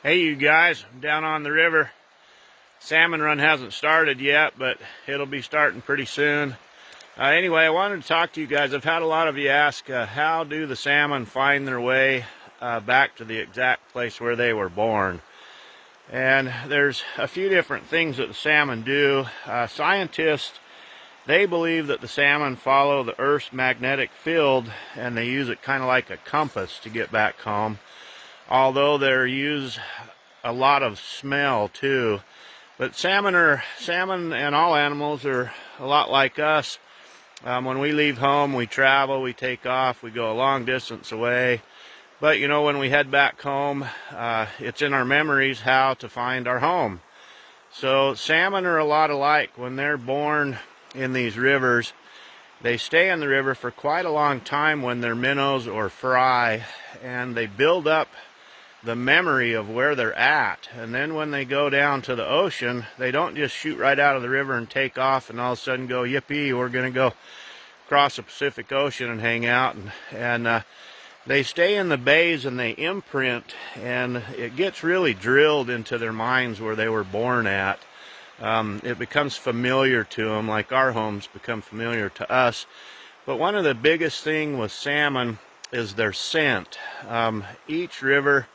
Hey you guys, I'm down on the river. Salmon run hasn't started yet, but it'll be starting pretty soon. Anyway, I wanted to talk to you guys. I've had a lot of you ask, how do the salmon find their way back to the exact place where they were born? And there's a few different things that the salmon do. Scientists, they believe that the salmon follow the Earth's magnetic field, and they use it kind of like a compass to get back home. Although they use a lot of smell too. But salmon and all animals are a lot like us. When we leave home, we travel, we take off, we go a long distance away. But you know, when we head back home, it's in our memories how to find our home. So salmon are a lot alike. When they're born in these rivers, they stay in the river for quite a long time when they're minnows or fry, and they build up the memory of where they're at. And then when they go down to the ocean, they don't just shoot right out of the river and take off and all of a sudden go, yippee, we're going to go across the Pacific Ocean and hang out. And they stay in the bays and they imprint, and it gets really drilled into their minds where they were born at. It becomes familiar to them, like our homes become familiar to us. But one of the biggest things with salmon is their scent. Each river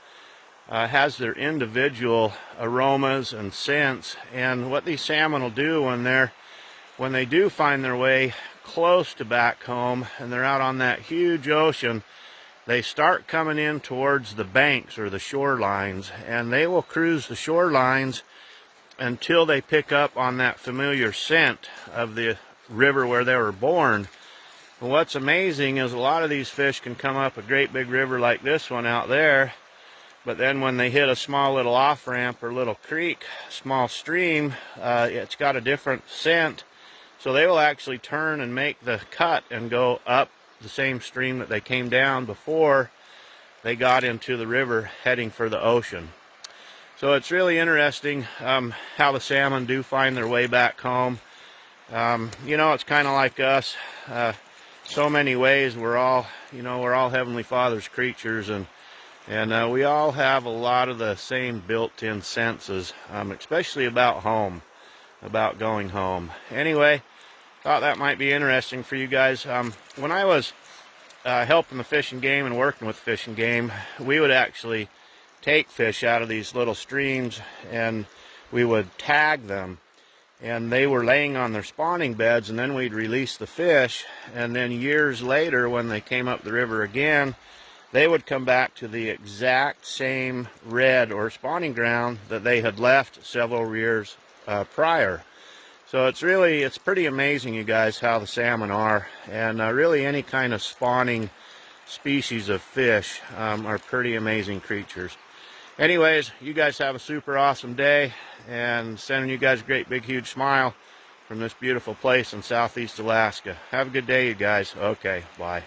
has their individual aromas and scents, and what these salmon will do when they do find their way close to back home and they're out on that huge ocean, they start coming in towards the banks or the shorelines, and they will cruise the shorelines until they pick up on that familiar scent of the river where they were born. And what's amazing is a lot of these fish can come up a great big river like this one out there, but then when they hit a small little off-ramp or little creek, small stream, it's got a different scent. So they will actually turn and make the cut and go up the same stream that they came down before they got into the river heading for the ocean. So it's really interesting how the salmon do find their way back home. You know, it's kind of like us. So many ways we're all Heavenly Father's creatures, and we all have a lot of the same built-in senses, especially about home, about going home. Anyway, thought that might be interesting for you guys. When I was helping the Fish and Game and working with Fish and Game, we would actually take fish out of these little streams and we would tag them, and they were laying on their spawning beds, and then we'd release the fish, and then years later when they came up the river again, they would come back to the exact same red or spawning ground that they had left several years prior. So it's pretty amazing, you guys, how the salmon are, and really any kind of spawning species of fish are pretty amazing creatures. Anyways, you guys have a super awesome day, and sending you guys a great big huge smile from this beautiful place in southeast Alaska. Have a good day, you guys. Okay, bye.